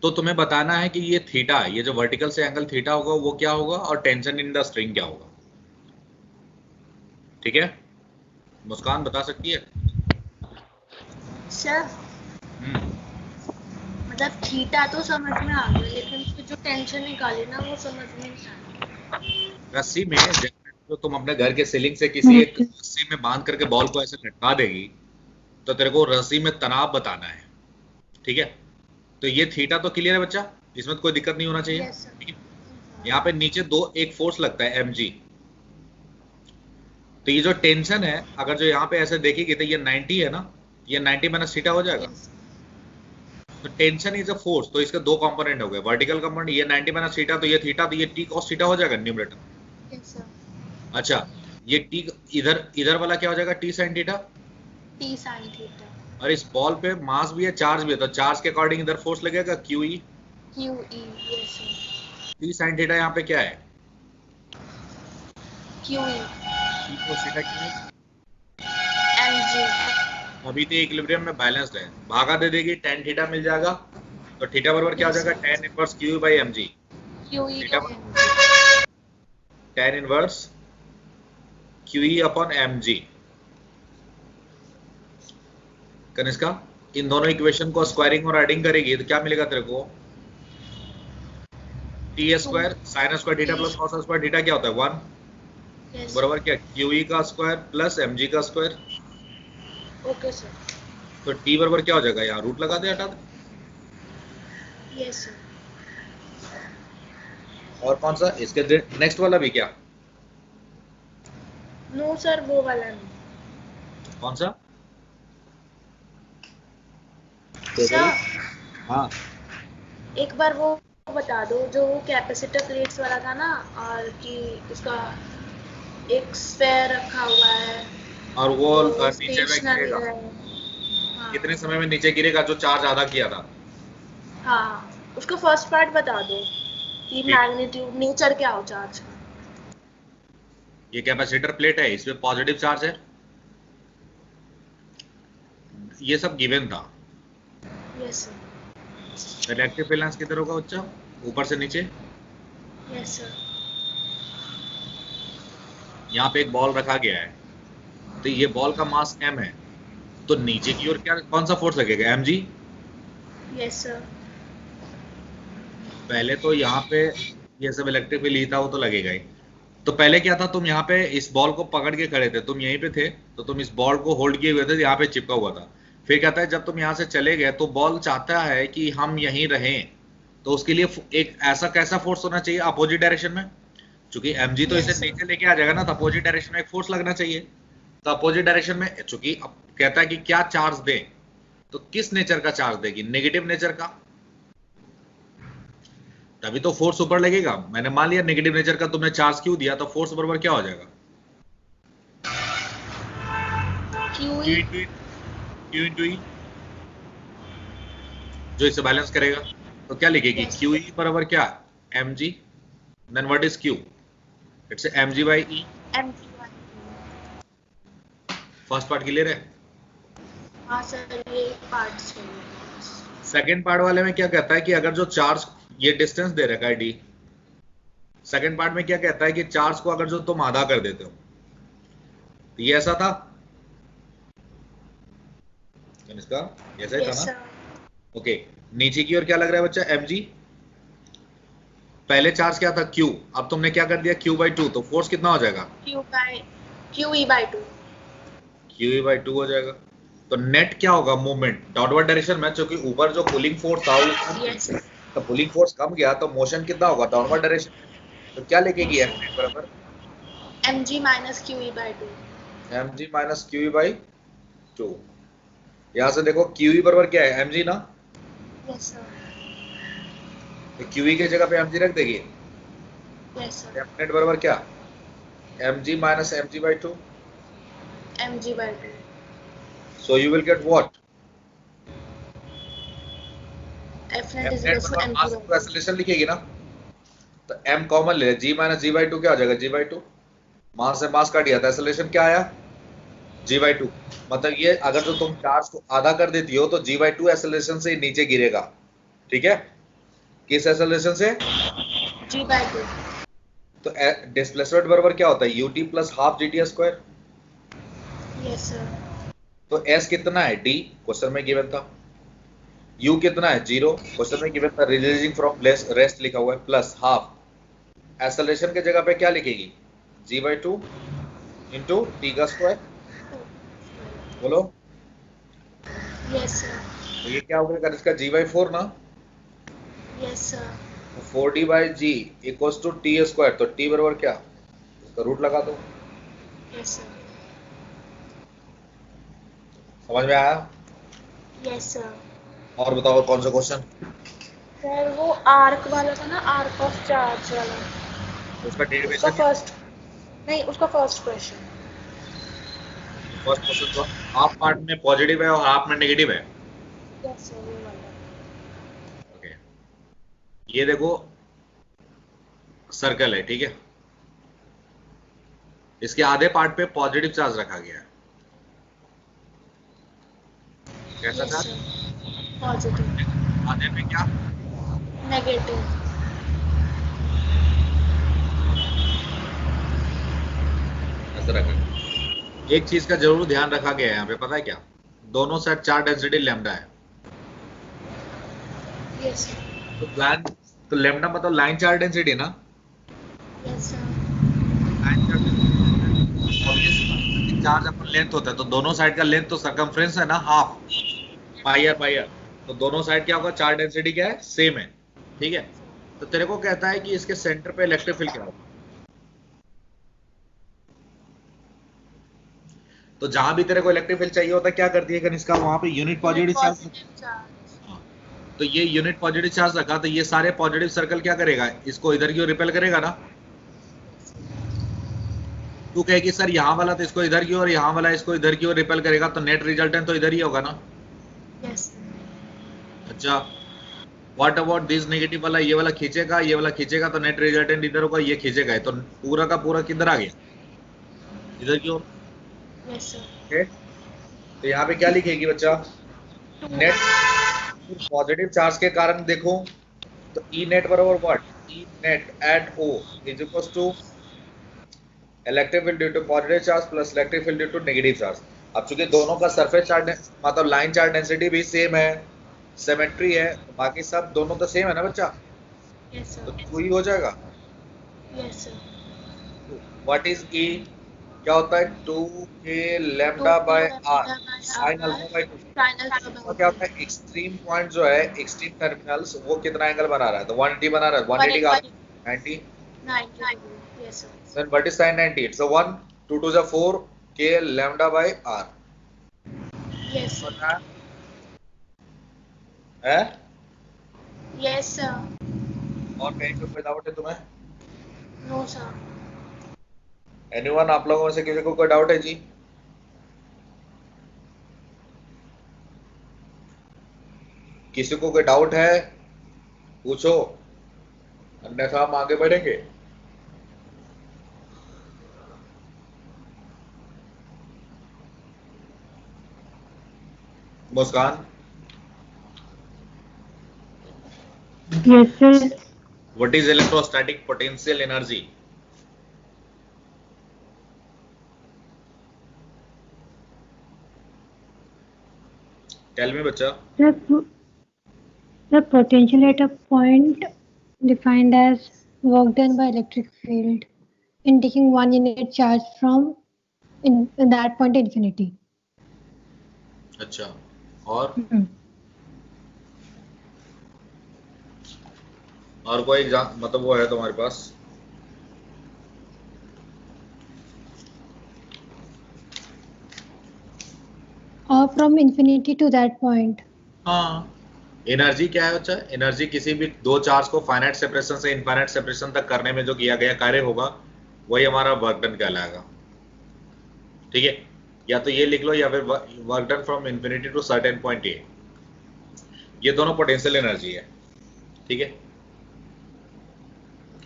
तो तुम्हें बताना है कि ये थीटा, ये जो वर्टिकल से एंगल थीटा होगा वो क्या होगा और टेंशन इन द स्ट्रिंग क्या होगा। ठीक है, मुस्कान बता सकती है। सर हम्म। मतलब थीटा तो समझ में आ गया, लेकिन फिर जो टेंशन निकाली ना वो समझ में नहीं आया। रस्सी में जैसे तो तुम अपने घर के सीलिंग से किसी एक रस्सी में बांध करके बॉल को ऐसे लटका देगी, तो तेरे को रस्सी में तनाव बताना है। ठीक है, तो ये थीटा तो क्लियर है बच्चा, इसमें तो कोई दिक्कत नहीं होना चाहिए। यस ठीक है, सर। यहाँ पे नीचे दो एक फोर्स लगता है mg। तो ये जो टेंशन है, अगर जो यहाँ पे ऐसे देखेगी तो ये 90 है ना, ये 90 माइनस थीटा हो जाएगा। यस तो टेंशन इज अ फोर्स, तो इसके दो कंपोनेंट हो गए, वर्टिकल कंपोनेंट ये 90 माइनस थीटा, तो ये थीटा, तो ये टी कॉस थीटा हो जाएगा न्यूमरेटर। Yes sir. अच्छा, ये टी इधर इधर वाला क्या हो जाएगा, T sine theta. T sine theta. और इस बॉल पे मास भी है, चार्ज भी है, तो चार्ज के अकॉर्डिंग इधर फोर्स लगेगा Q E. Q E. Yes sir. T sine theta यहाँ पे क्या है, Q E. T cos theta क्या है। M G. अभी तो इक्विलिब्रियम में बैलेंस्ड है, भागा दे देगी टेन थीटा मिल जाएगा। तो थीटा बराबर क्या हो यस जाएगा, sir. Tan inverse Q by M G. Q E theta by M G. Tan inverse Q E upon M G. Kanishka, इन दोनों इक्वेशन को स्क्वायरिंग और एडिंग करेगी तो क्या मिलेगा तेरे को, T two square sine square theta T. Plus cos square theta क्या होता है, वन। यस बराबर सर। क्या, क्यू ई का स्क्वायर प्लस एम जी का स्क्वायर। Okay sir. तो टी बराबर क्या हो जाएगा, यहाँ रूट लगा दे, हटा दे। Yes sir. और कौन सा इसके नेक्स्ट वाला भी क्या, नो सर, वो वाला नहीं। कौन सा। सर हाँ, एक बार वो बता दो जो वो कैपेसिटर प्लेट्स वाला था ना, और कि उसका एक स्फेयर रखा हुआ है, और वो वो नीचे में स्टेशनरी गिरेगा, है। हाँ कितने समय में नीचे गिरेगा जो चार्ज आधा किया था। हाँ, उसका फर्स्ट पार्ट बता दो कि ठीक, मैग्नीट्यूड नेचर क्या हो चार्ज का। ये कैपेसिटर प्लेट है, इसमें पॉजिटिव चार्ज है, ये सब गिवन था। यस इलेक्ट्रिक बैलेंस किधर होगा बच्चा, ऊपर से नीचे। सर। Yes sir. यहाँ पे एक बॉल रखा गया है, तो ये बॉल का मास m है, तो नीचे की ओर क्या कौन सा फोर्स लगेगा, mg। Yes sir. पहले तो यहाँ पे ये सब इलेक्ट्रिक फील्ड ही था, वो तो लगेगा ही। तो पहले क्या था, तुम यहाँ पे इस बॉल को पकड़ के खड़े थे, तुम यहीं पे थे, तो तुम इस बॉल को होल्ड किए हुए थे, यहाँ पे चिपका हुआ था। फिर कहता है जब तुम यहाँ से चले गए तो बॉल चाहता है कि हम यहीं रहें, तो उसके लिए एक ऐसा कैसा फोर्स होना चाहिए अपोजिट डायरेक्शन में, क्योंकि mg तो इसे यस सर। नीचे लेके आ जाएगा ना, तो अपोजिट डायरेक्शन में एक फोर्स लगना चाहिए। तो अपोजिट डायरेक्शन में चूंकि अब कहता है कि क्या चार्ज दे, तो किस नेचर का चार्ज देगी, नेगेटिव नेचर का, तभी तो फोर्स ऊपर लगेगा। मैंने मान लिया नेगेटिव नेचर का तुमने चार्ज क्यों दिया, तो फोर्स बराबर क्या हो जाएगा, Q Q E. Into Q into E, जो इसे बैलेंस करेगा। तो क्या लिखेगी, यस क्यू ई बराबर क्या, M G, then what is Q, it's M G by E. M G Y. First part clear है। हाँ सर, ये पार्ट चाहिए। सेकेंड पार्ट वाले में क्या कहता है कि अगर जो चार्ज ये डिस्टेंस दे रखा है डी, सेकेंड पार्ट में क्या कहता है कि चार्ज को अगर जो तुम आधा कर देते हो, तो ये ऐसा था, इसका ऐसा ही था यस ना। सर। ओके, नीचे की ओर क्या लग रहा है बच्चा, एम जी। पहले चार्ज क्या था, क्यू, अब तुमने क्या कर दिया, क्यू बाई टू, तो फोर्स कितना हो जाएगा, Q E by to. Q E by to हो जाएगा। तो नेट क्या होगा, मूवमेंट डाउनवर्ड डायरेक्शन में, क्योंकि ऊपर जो पुलिंग फोर्स था वो कम गया, यस। तो पुलिंग फोर्स कम गया तो मोशन कितना होगा, डाउनवर्ड डायरेक्शन में। तो क्या लिखेगी, एफ नेट बराबर M G minus Q E by two. M G minus Q E by two. यहाँ से देखो क्यू ई बराबर क्या है, एम जी ना, यस सर। तो क्यू ई की जगह पे एम जी रख देगी। Yes sir. एफ नेट बराबर क्या, M G minus M G by two. M G by two. So you will get what, F net M is net equal to बराबर M G mass by into two. Acceleration लिखेगी ना। तो M common ले, G minus G by two क्या हो जाएगा, जी by to, मास से मास काट दिया था, एक्सेलरेशन क्या आया, जी बाई टू। मतलब ये अगर जो तुम चार्ज को आधा कर देती हो तो जी बाई टू एक्सेलरेशन से नीचे गिरेगा। ठीक है, किस एक्सेलरेशन से? g/2। तो डिस्प्लेसमेंट बराबर क्या होता है? ut plus half gt square. Yes sir. तो s कितना है? d क्वेश्चन में गिवन था। u कितना है? 0 क्वेश्चन में गिवन था। रिलीजिंग फ्रॉम रेस्ट लिखा हुआ है, प्लस हाफ। एक्सेलरेशन के जगह पे क्या लिखेगी? g/2 इंटू टी का स्क्वायर। बोलो। Yes sir. तो ये क्या हो गया? इसका g/4 ना। Yes sir. तो 4d/g equals to T square. तो t बराबर क्या? इसका रूट लगा दो। Yes sir. समझ में आया? Yes sir. और बताओ कौन सा क्वेश्चन? सर वो आर्क वाला था ना, आर्क ऑफ चार्ज वाला, उसका उसका डेरिवेशन है। फर्स्ट, नहीं उसका फर्स्ट क्वेश्चन। फर्स्ट क्वेश्चन तो हाफ पार्ट में पॉजिटिव है और हाफ में नेगेटिव है। यस सर, वो वाला। ओके, ये देखो सर्कल है, ठीक है। इसके आधे पार्ट पे पॉजिटिव चार्ज रखा गया है। कैसा यस चार्ज? Sir, positive. आधे पे क्या? नेगेटिव। ऐसा रखा गया। एक चीज का जरूर ध्यान रखा गया है यहाँ पे, पता है क्या? दोनों साइड चार्ज डेंसिटी लैम्डा है। Yes sir. तो लैम्डा मतलब लाइन चार्ज डेंसिटी ना। Yes sir. Line charge density obvious charge upon length होता है, तो दोनों साइड का लेंथ तो सरकमफ्रेंस है ना, हाफ पाई आर। तो दोनों साइड क्या होगा? चार्ज डेंसिटी क्या है? सेम है, ठीक है। तो तेरे को कहता है कि इसके सेंटर पे इलेक्ट्रिक फील्ड क्या होगा। तो जहां भी तेरे को इलेक्ट्रिक फील्ड चाहिए होता है, क्या करती है कनिष्का? वहां पे यूनिट पॉजिटिव चार्ज। हाँ, तो ये यूनिट पॉजिटिव चार्ज रखा, तो ये सारे पॉजिटिव सर्कल क्या करेगा? इसको इधर की ओर रिपेल करेगा ना। तू कहेगी सर यहाँ वाला तो इसको इधर की ओर, यहाँ वाला इसको इधर की ओर रिपेल करेगा, तो नेट रिजल्टेंट तो इधर ही होगा ना। यस। अच्छा, व्हाट अबाउट दिस? नेगेटिव वाला ये वाला खींचेगा, ये वाला खींचेगा, तो नेट रिजल्टेंट इधर होगा, ये खींचेगा, तो पूरा का पूरा किधर आ गया? इधर की ओर। Yes sir. ओके, तो यहाँ पे क्या लिखेगी बच्चा? नेट पॉजिटिव चार्ज के कारण देखो, तो ई नेट बराबर what? E net at O is equals to electric field due to positive charge plus electric field due to negative charge. अब चूंकि दोनों का सरफेस चार्ज मतलब लाइन चार्ज डेंसिटी भी सेम है, सिमेट्री है, तो बाकी सब दोनों तो सेम है ना बच्चा। यस तो सर। टू ही हो जाएगा। Yes sir. What is E? क्या होता है? 2k lambda by R sine alpha by 2। और क्या होता है? एक्सट्रीम पॉइंट जो है, एक्सट्रीम टर्मिनल्स, वो कितना एंगल बना रहा है? तो 180 बना रहा है। 180 का 90। 90। Yes sir. then what is sin 90? It's a 1, 2 to the 4 k lambda by r। Yes समझ सर। में आया? है? Yes sir. और कहीं पे कोई डाउट है तुम्हें? No sir. एनीवन? आप लोगों में से किसी को कोई डाउट है जी? किसी को कोई डाउट है? पूछो, अन्यथा हम आगे बढ़ेंगे। मुस्कान, Yes, sir. what is electrostatic potential energy? Tell me बच्चा। The potential at a point defined as work done by electric field in taking one unit charge from in that point to infinity. अच्छा, और और कोई मतलब वो है तुम्हारे पास? Or from infinity to that point. हाँ, एनर्जी क्या है बच्चा? एनर्जी किसी भी दो चार्ज को फाइनाइट सेपरेशन से इनफाइनाइट सेपरेशन तक करने में जो किया गया कार्य होगा, वही हमारा वर्क डन कहलाएगा, ठीक है। या तो ये लिख लो, या फिर work done from infinity to certain point A. ये दोनों पोटेंशियल एनर्जी है, ठीक है।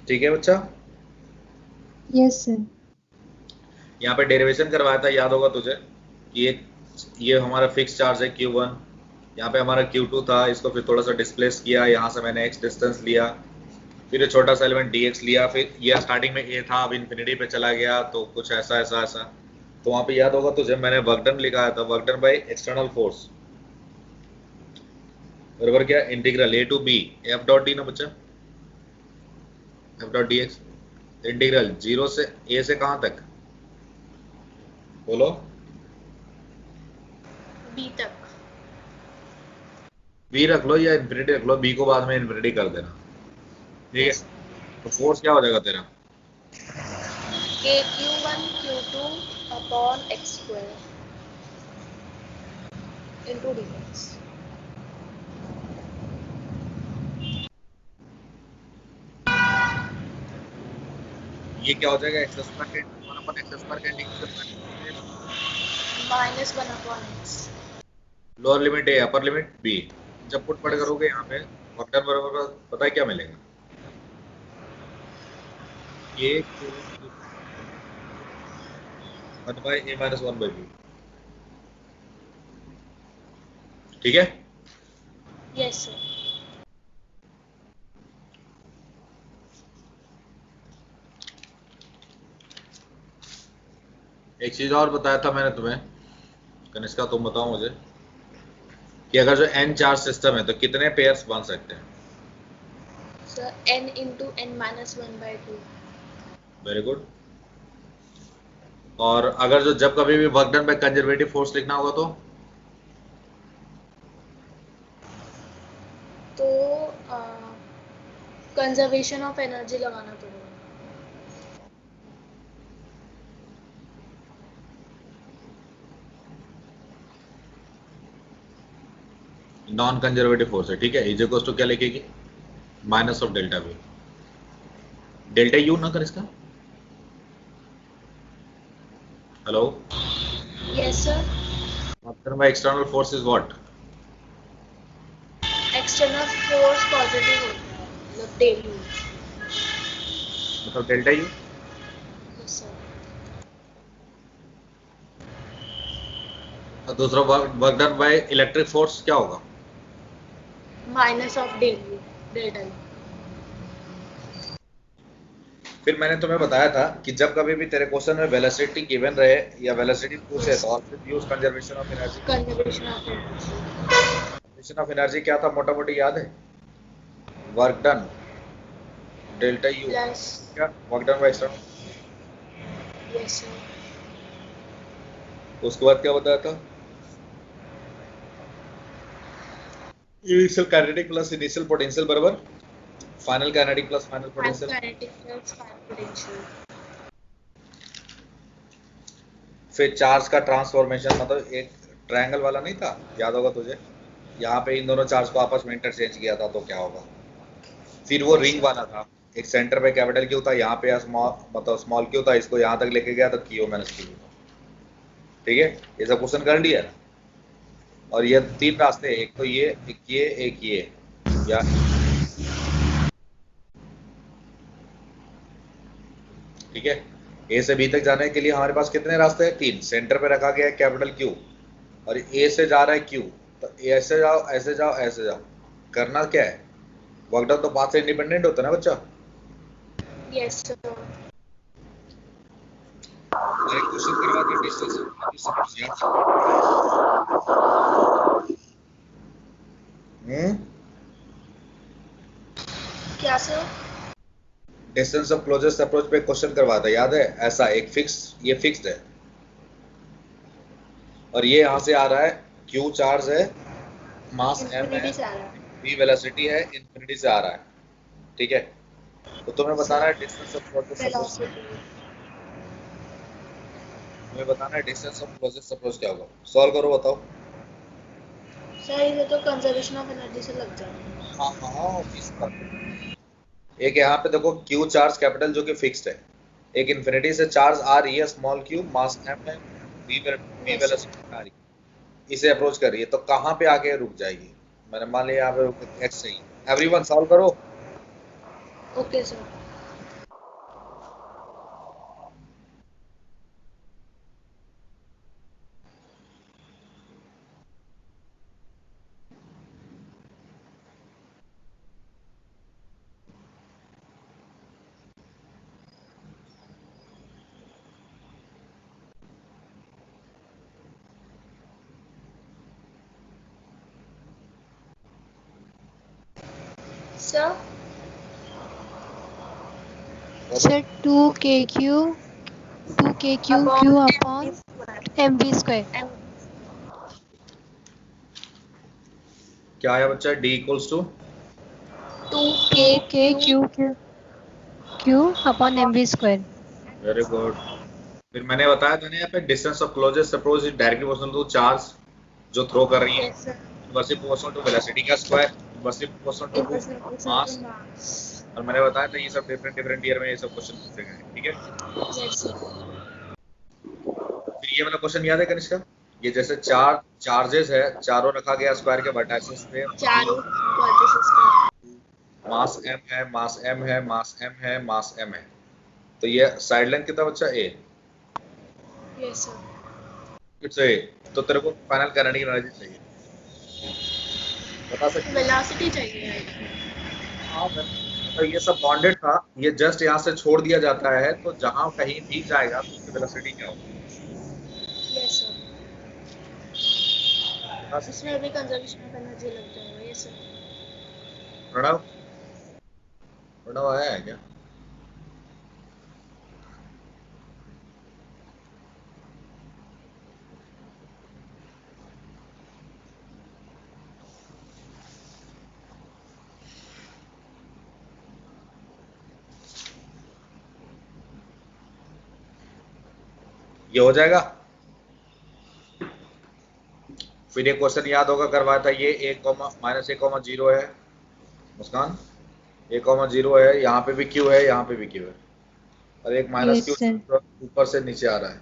ठीक है बच्चा? Yes, sir. यहाँ पे डेरिवेशन करवाया था, याद होगा तुझे कि ये हमारा फिक्स चार्ज है Q1, यहाँ पे हमारा Q2 था, इसको फिर थोड़ा सा डिस्प्लेस किया, यहाँ से मैंने x डिस्टेंस लिया, फिर ये छोटा सा एलिमेंट dx लिया, फिर ये स्टार्टिंग में a था, अब इन्फिनिटी पे चला गया, तो कुछ ऐसा ऐसा ऐसा। तो वहाँ पे याद होगा तुझे, मैंने वर्क डन लिखा था, work done by external force, बराबर क्या, integral a to b f dot D ना बच्चा, f डॉट dx, इंटीग्रल 0 से a से कहाँ तक, बोलो। बी तक। b रख लो या इन्फिनिटी रख लो, b को बाद में इन्फिनिटी कर देना, ठीक है। यस। तो फोर्स क्या हो जाएगा तेरा, के Q1 Q2 upon x square into dx। ये क्या हो जाएगा, एक्स स्क्वायर के 1 अपन एक्स स्क्वायर का integral minus 1 upon x. Lower limit A upper limit B, जब पुट पड़ करोगे यहाँ पे वर्क डन बराबर पता है क्या मिलेगा, ए Q1 1 बाय ए माइनस 1 बाय बी, ठीक है। Yes sir. एक चीज और बताया था मैंने तुम्हें, कनिष्का तुम बताओ मुझे, कि अगर जो n चार्ज सिस्टम है तो कितने पेयर्स बन सकते हैं, sir n into n minus 1/2। Very good. और अगर जो जब कभी भी work done by conservative force लिखना होगा तो कंजर्वेशन ऑफ एनर्जी लगाना पड़ेगा। नॉन कंजर्वेटिव फोर्स है, ठीक है, इज इक्वल्स टू क्या लिखेगी, minus of delta V, delta U ना कर इसका, hello, yes sir. Work done by external force is what, external force positive होता है, मतलब डेली। मतलब डेल्टा यू। Yes sir. और दूसरा work done by electric force क्या होगा, माइनस ऑफ डेली डेल्टा। फिर मैंने तुम्हें बताया था कि जब कभी भी तेरे क्वेश्चन में वेलोसिटी गिवन रहे या वेलोसिटी पूछे यस। तो always use conservation of energy. Conservation of energy. Conservation of energy क्या था, मोटा मोटी याद है, work done delta U, plus. क्या work done by external, yes sir. उसके बाद क्या बताया था, initial kinetic plus initial potential बराबर final kinetic plus final final potential. Kinetic plus final potential. फिर चार्ज का ट्रांसफॉर्मेशन, मतलब एक ट्रायंगल वाला नहीं था, याद होगा तुझे, यहाँ पे इन दोनों चार्ज को आपस में इंटरचेंज किया था तो क्या होगा। फिर वो यस रिंग सर। वाला था, एक सेंटर पे कैपिटल क्यू था, यहाँ पे स्मॉल मतलब स्मॉल क्यू था, इसको यहाँ तक लेके गया तो क्यू माइनस क्यू, ठीक है, ये सब क्वेश्चन कर लिया। और ये तीन रास्ते, एक तो ये, एक ये, एक ये, या ठीक है। ए से बी तक जाने के लिए हमारे पास कितने रास्ते हैं, तीन, सेंटर पे रखा गया है कैपिटल क्यू, और ए से जा रहा है क्यू, तो ऐसे जाओ ऐसे जाओ ऐसे जाओ, करना क्या है, वर्क डन तो पाथ से इंडिपेंडेंट होता है ना बच्चा। Yes sir. और एक क्वेश्चन करवा के डिस्टेंस, क्या sir. Distance of closest approach पे क्वेश्चन करवाता है, याद है, ऐसा एक फिक्स, ये फिक्स्ड है, और ये यहाँ से आ रहा है, क्यू चार्ज है, मास एम है, इंफिनिटी से आ रहा है। v वेलोसिटी है, इन्फिनिटी से आ रहा है, ठीक है। तो तुम्हें बताना है sir distance of closest approach, velocity. तुम्हें बताना है डिस्टेंस ऑफ क्लोजेस्ट अप्रोच क्या होगा, सॉल्व करो बताओ। सर ये तो कंजर्वेशन ऑफ एनर्जी से लग जाएगा। हाँ हाँ इसका, एक यहाँ पे देखो क्यू चार्ज कैपिटल जो कि फिक्स्ड है, एक इन्फिनिटी से चार्ज आ रही है स्मॉल क्यू, मास एम है, v यस सर। वेलोसिटी आ रही है, इसे अप्रोच कर रही है, तो कहाँ पे आके रुक जाएगी, मैंने मान लिया यहाँ पे रुक, एक्स सही, एवरीवन सॉल्व करो। Okay sir. Sir, Sir, 2kq upon q upon mv square. and क्या आया बच्चा? D equals to 2kq q upon mv square. Very good. फिर मैंने बताया था ना यहाँ पे distance of closest suppose is directly proportional to charge जो थ्रो कर रही है, yes sir inversely proportional to velocity का square, inversely proportional to inversely proportional mass. to mass. और मैंने बताया था ये सब डिफरेंट डिफरेंट ईयर में ये सब क्वेश्चन पूछे गए, ठीक है। Yes sir. फिर ये वाला क्वेश्चन याद है कनिष्का? ये जैसे चार चार्जेस है, चारों रखा गया स्क्वायर के वर्टाइसेस पे, चारों vertices का मास m है, मास m है, मास m है, मास m है, तो ये साइड लेंथ कितना बच्चा? a। yes sir. It's a। तो तेरे को फाइनल काइनेटिक एनर्जी चाहिए, बता सकते Velocity चाहिए I think. हाँ। तो ये सब बॉन्डेड था, ये जस्ट यहाँ से छोड़ दिया जाता है, तो जहां कहीं भी जाएगा तो उसकी वेलोसिटी क्या होगी? Yes sir. बता सकते इसमें भी कंजर्वेशन ऑफ एनर्जी लग जाएगा. Yes sir. प्रणव? प्रणव आया है क्या? ये हो जाएगा। फिर एक क्वेश्चन याद होगा करवाया था, ये -a,0 है मुस्कान, a,0 है, यहाँ पे भी q है, यहाँ पे भी q है, और एक Yes, -q sir. ऊपर से नीचे आ रहा है।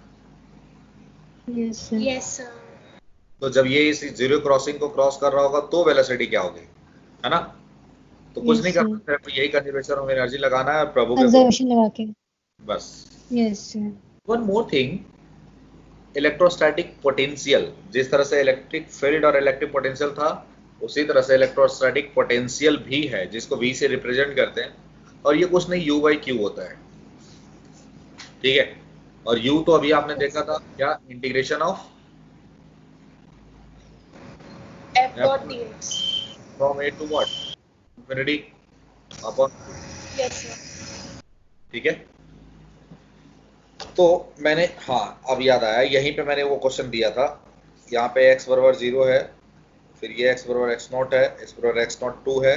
Yes, sir. Yes sir. तो जब ये इस जीरो क्रॉसिंग को क्रॉस कर रहा होगा तो वेलोसिटी क्या होगी, है ना? तो कुछ Yes, नहीं sir. करना, सिर्फ यही कंजर्वेशन ऑफ एनर्जी लगाना है प्रभु के Conservation लगा के. बस। Yes, sir. One more thing, electrostatic potential, जिस तरह से इलेक्ट्रिक फील्ड और इलेक्ट्रिक पोटेंशियल था, उसी तरह से इलेक्ट्रोस्टैटिक पोटेंशियल भी है, जिसको V से रिप्रेजेंट करते हैं, और ये कुछ नहीं U/Q होता है, ठीक है। और U तो अभी आपने देखा था क्या, integration of F dot dx. From A to what, infinity upon, Yes sir. ठीक है। तो मैंने, हाँ अब याद आया, यहीं पे मैंने वो क्वेश्चन दिया था, यहाँ पे x बराबर 0 है, फिर ये x बराबर x0 है, x बराबर x0 2 है,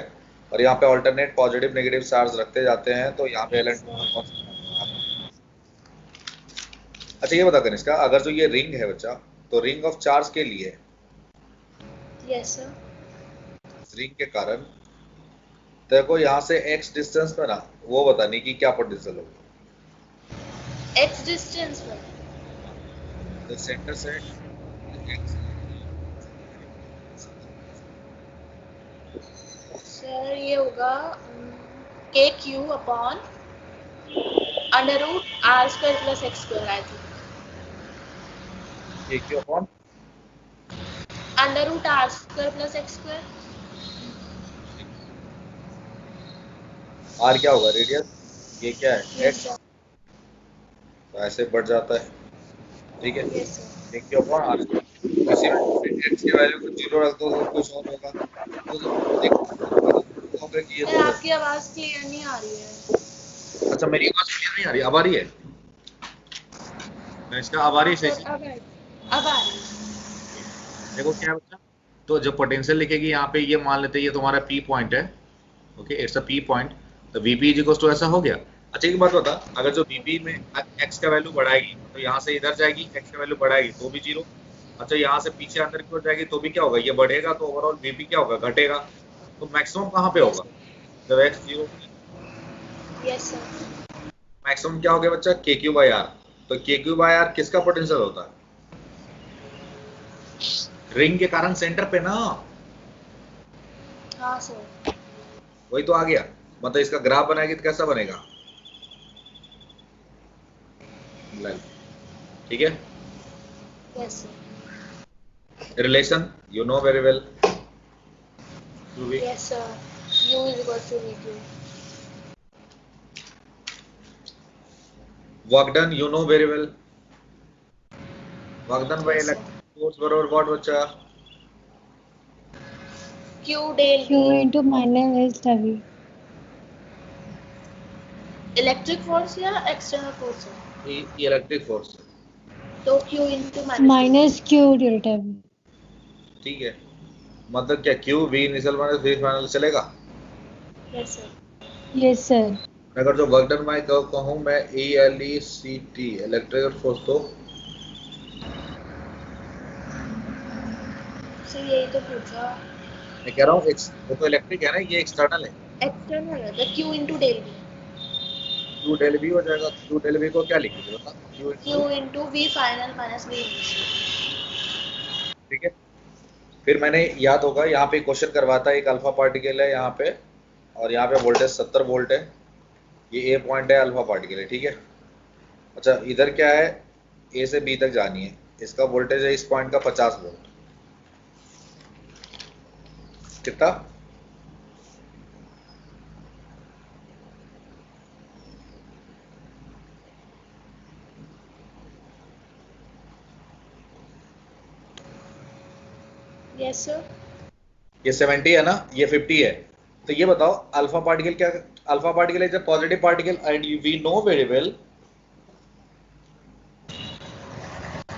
और यहाँ पे ऑल्टरनेट पॉजिटिव नेगेटिव चार्ज रखते जाते हैं, तो यहाँ पे ln2 अच्छा ये बता कनिष्का, अगर जो ये रिंग है बच्चा, तो रिंग ऑफ चार्ज के लिए Yes sir. रिंग के कारण तेरे को यहाँ से x डिस्टेंस पे ना वो बतानी कि क्या पोटेंशियल होगी, X distance पर. तो सेंटर से x, सर ये होगा KQ upon under root R square plus X square I think. KQ upon Under root R square plus X square. r क्या होगा, रेडियस, ये क्या है Yes x, sir. तो ऐसे बढ़ जाता है, ठीक है। Yes sir. KQ upon r, इसी में x की वैल्यू को 0 रख दो तो कुछ और होगा, तो देखोगे कि ये सर आपकी आवाज क्लियर नहीं आ रही है. अच्छा मेरी आवाज क्लियर नहीं आ रही, अब आ रही है? मैं इसका अब आ रही है सर सही? अब आ रही है. देखो क्या है बच्चा, तो जब पोटेंशियल लिखेगी यहाँ पे, ये मान लेते हैं ये तुम्हारा P पॉइंट है, okay, it's a P point, तो VP इज इक्वल टू ऐसा हो गया। अच्छा एक बात बता, अगर जो VP में x का वैल्यू बढ़ाएगी तो यहाँ से इधर जाएगी, x का वैल्यू बढ़ाएगी तो भी 0, अच्छा यहाँ से पीछे अंदर की ओर जाएगी तो भी क्या होगा, ये बढ़ेगा, तो ओवरऑल VP क्या होगा, घटेगा, तो मैक्सिमम कहाँ पे होगा, जब x 0, Yes sir. मैक्सिमम क्या हो गया बच्चा, KQ/R, तो KQ/R किसका पोटेंशियल होता है, रिंग के कारण सेंटर पे ना, हाँ सर. वही तो आ गया, मतलब इसका ग्राफ बनाएगी तो कैसा बनेगा, ठीक है। Yes sir. Relation you know very well, Yes sir. U is equal to VQ. Work done you know very well, work done bye Yes sir. Electric force बराबर व्हाट बच्चा, Q del Q V. into minus S W. Electric force या external force है? ये electric force है, तो Q into minus Q derivative. ठीक है। मतलब क्या Q V initial minus V final चलेगा? Yes sir. Yes sir. अगर जो वर्क डन बाय कहूँ मैं ELECT इलेक्ट्रिकल फोर्स, तो सर यही तो पूछा। मैं कह रहा हूँ वो तो इलेक्ट्रिक है ना, ये एक्सटर्नल है। एक्सटर्नल है तो Q into del V. Q del V हो जाएगा। Q डेल V को क्या लिखेंगे बता? Q into V final minus V initial. ठीक है। फिर मैंने याद होगा यहाँ पे क्वेश्चन करवाता है, एक अल्फा पार्टिकल है यहाँ पे और यहाँ पे वोल्टेज 70 वोल्ट है, ये ए पॉइंट है, अल्फा पार्टिकल है, ठीक है। अच्छा इधर क्या है, ए से बी तक जानी है, इसका वोल्टेज है इस पॉइंट का 50 वोल्ट, कितना? Yes sir. ये 70 है ना, ये 50 है। तो ये बताओ अल्फा पार्टिकल क्या, alpha particle is a positive particle and we know very well.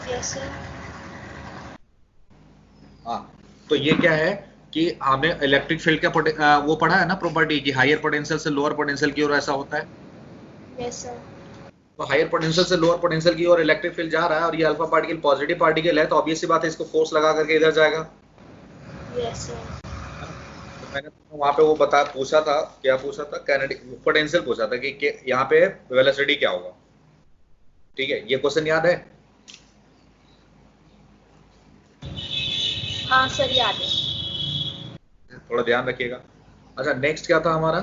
Yes sir. हाँ, तो ये क्या है कि हमें इलेक्ट्रिक फील्ड का वो पढ़ा है ना प्रॉपर्टी की, हायर पोटेंशियल से लोअर पोटेंशियल की ओर ऐसा होता है। Yes sir. तो हायर पोटेंशियल से लोअर पोटेंशियल की ओर इलेक्ट्रिक फील्ड जा रहा है और ये अल्फा पार्टिकल पॉजिटिव पार्टिकल है, तो ऑब्वियस सी बात है इसको फोर्स लगा करके इधर जाएगा। Yes sir. तो मैंने वहां पे वो पूछा था, क्या पूछा था, कैनेटिक पोटेंशियल पूछा था कि यहाँ पे वेलोसिटी क्या होगा, ठीक है। ये क्वेश्चन याद है? हाँ सर याद है। थोड़ा ध्यान रखिएगा। अच्छा नेक्स्ट क्या था हमारा,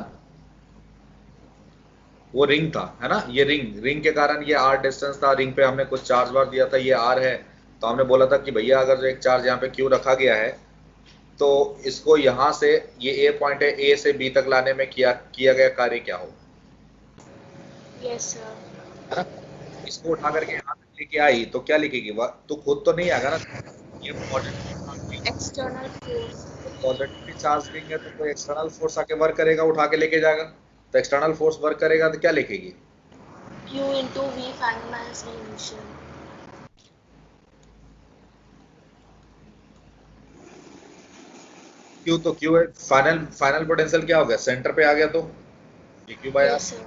वो रिंग था, है ना। ये रिंग के कारण ये आर डिस्टेंस था, रिंग पे हमने कुछ चार्ज बार दिया था, ये आर है। तो हमने बोला था कि भैया अगर जो एक चार्ज यहाँ पे क्यू रखा गया है तो इसको यहाँ से, ये ए पॉइंट है, ए से बी तक लाने में किया गया कार्य क्या हो, Yes sir. है ना। इसको उठा करके यहाँ तक लेके आई तो क्या लिखेगी, तो खुद तो नहीं आएगा ना, ये External force. Positively charge ring है तो कोई एक्सटर्नल फोर्स आके वर्क करेगा, उठा के लेके जाएगा। तो एक्सटर्नल फोर्स वर्क करेगा तो क्या लिखेगी? Q into V final minus V initial. Q तो क्यू है, फाइनल पोटेंशियल क्या हो गया, सेंटर पे आ गया, तो dq by r, Yes sir.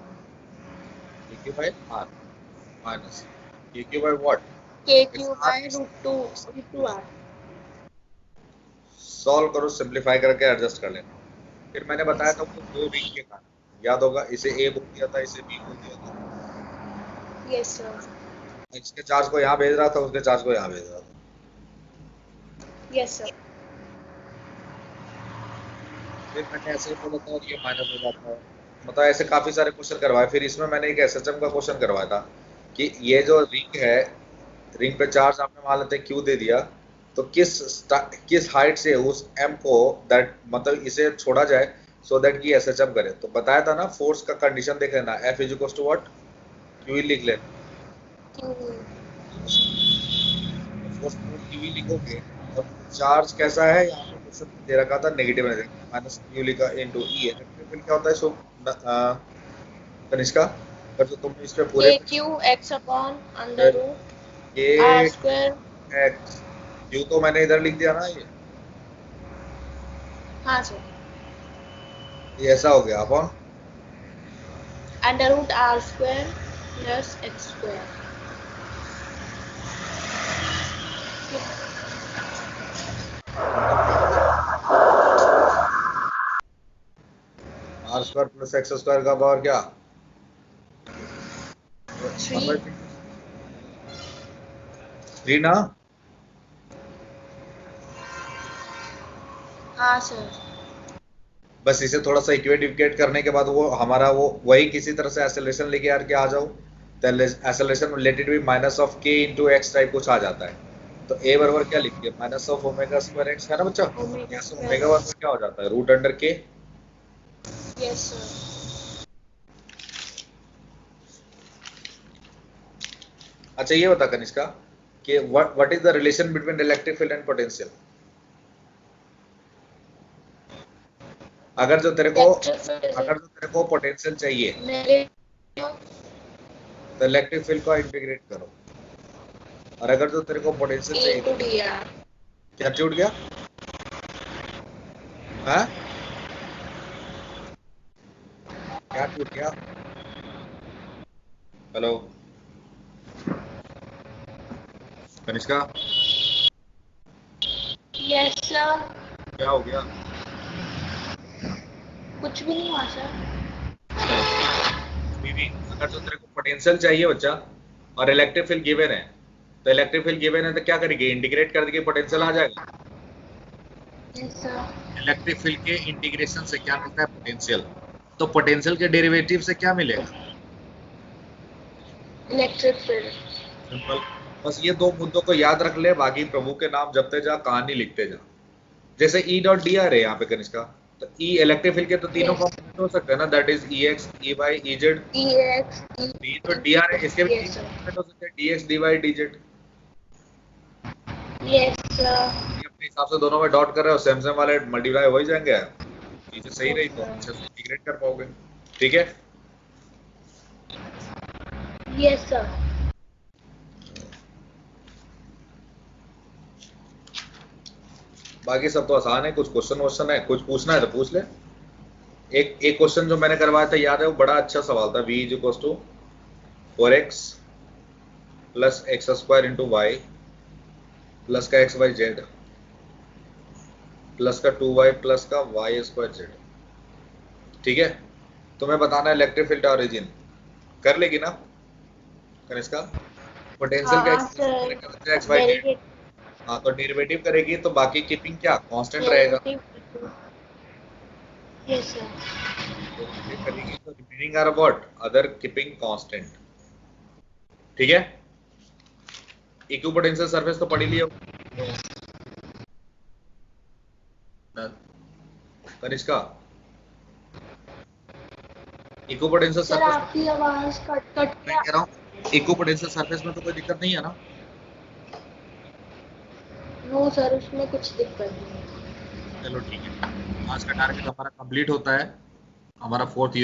dq by r minus dq by what, KQ by root 2 R. Solve करो, सिंपलीफाई करके एडजस्ट कर लेना। फिर मैंने बताया था वो दो रिंग के कारण, याद होगा, इसे ए बोल दिया था, इसे बी बोल दिया था। Yes sir. इसके चार्ज को यहाँ भेज रहा था, उसके चार्ज को यहाँ भेज रहा था। Yes sir. फिर मैंने ऐसे ही बोला था और ये माइनस हो जाता है, मतलब ऐसे काफी सारे क्वेश्चन करवाए। फिर इसमें मैंने एक एसएचएम का क्वेश्चन करवाया था कि ये जो रिंग है, रिंग पे चार्ज आपने मान लेते क्यू दे दिया, तो किस हाइट से उस एम को दैट मतलब इसे छोड़ा जाए सो दैट कि एसएचएम करे। तो बताया था ना, फोर्स का कंडीशन देख लेना, F is equal to what, Q लिख लेना। Q. फोर्स क्यू लिखोगे और चार्ज कैसा है, यहाँ पे क्वेश्चन दे रखा था नेगेटिव माइनस क्यू लिखा इनटू ई है, फिर क्या होता है सो कनिष्का, अगर जो तुमने इस पे पूरे KQ x upon under root ये R square. एक्स, क्यू तो मैंने इधर लिख दिया ना, हाँ सर. ये ऐसा हो गया upon Under root R square plus x square. R square plus X square का पावर क्या, 3 ना। हाँ सर. बस इसे थोड़ा सा इक्वेट करने के बाद वो हमारा वो वही किसी तरह से एक्सेलरेशन लेके आके आ जाओ, तो acceleration let it be minus of के इनटू एक्स टाइप कुछ आ जाता है। तो ए बराबर क्या लिखिए, minus of omega square x, है ना बच्चा। Omega square. ओमेगा बराबर क्या हो जाता है, रूट अंडर के। Yes sir. अच्छा ये बता कनिष्का कि what is the relation between electric field and potential. अगर जो तेरे को पोटेंशियल चाहिए, तो इलेक्ट्रिक फील्ड को इंटीग्रेट करो, और अगर तो तेरे को पोटेंशियल चाहिए, टू डी आर। क्या टूट गया? हाँ, क्या टूट गया? Hello Kanishka, yes sir. क्या हो गया? कुछ भी नहीं हुआ सर। बीवी, अगर तो तेरे को पोटेंशियल चाहिए बच्चा और इलेक्ट्रिक फील्ड गिवन है, तो इलेक्ट्रिक फील्ड गिवन है तो क्या करेगी? इंटीग्रेट कर देगी, पोटेंशियल आ जाएगा। Yes sir. इलेक्ट्रिक फील्ड के इंटीग्रेशन से क्या मिलता है? पोटेंशियल। तो पोटेंशियल के डेरिवेटिव से क्या मिलेगा? Electric field. सिंपल। बस ये दो मुद्दों को याद रख ले, बाकी प्रभु के नाम जपते जा, कहानी लिखते जा। जैसे E डॉट डी आर है यहाँ पे कनिष्का, तो E इलेक्ट्रिक फील्ड के तो तीनों Yes. कॉम्पोनेंट हो सकते हैं ना, that is EX, EY, EZ। EX, D तो DR है, इसके भी Yes, तीन sir. कॉम्पोनेंट हो सकते हैं, DX, DY, DZ। Yes sir. ये अपने हिसाब से दोनों में डॉट कर रहे हो, सेम सेम वाले मल्टीप्लाई हो ही जाएंगे, चीजें सही रही तो अच्छे से इंटीग्रेट कर पाओगे। ठीक है, यस सर। बाकी सब तो आसान है। कुछ क्वेश्चन है, कुछ पूछना है तो पूछ ले। एक क्वेश्चन जो मैंने करवाया था याद है, वो बड़ा अच्छा सवाल था। v is equal to 4x plus X square into Y plus का एक्स वाई जेड प्लस का 2y प्लस का वाई स्क्वायर जेड। ठीक है, तुम्हें बताना है इलेक्ट्रिक फील्ड ऑरिजिन। कर लेगी ना कनिष्का? पोटेंशियल का एक्स वाई जेड, हाँ तो डेरिवेटिव करेगी तो बाकी कीपिंग क्या कांस्टेंट रहेगा। Yes sir. डेरिवेटिव करेगी तो remaining R what? Other keeping constant. ठीक है, इक्विपोटेंशियल सरफेस तो पढ़ी लियो कनिष्का। इक्विपोटेंशियल सर सरफेस आपकी आवाज कट मैं कह रहा हूँ, इक्विपोटेंशियल सरफेस में तो कोई दिक्कत नहीं है ना? नो सर, उसमें कुछ दिक्कत नहीं है। चलो ठीक है, आज का टारगेट हमारा कंप्लीट होता है, हमारा 4th यूनिट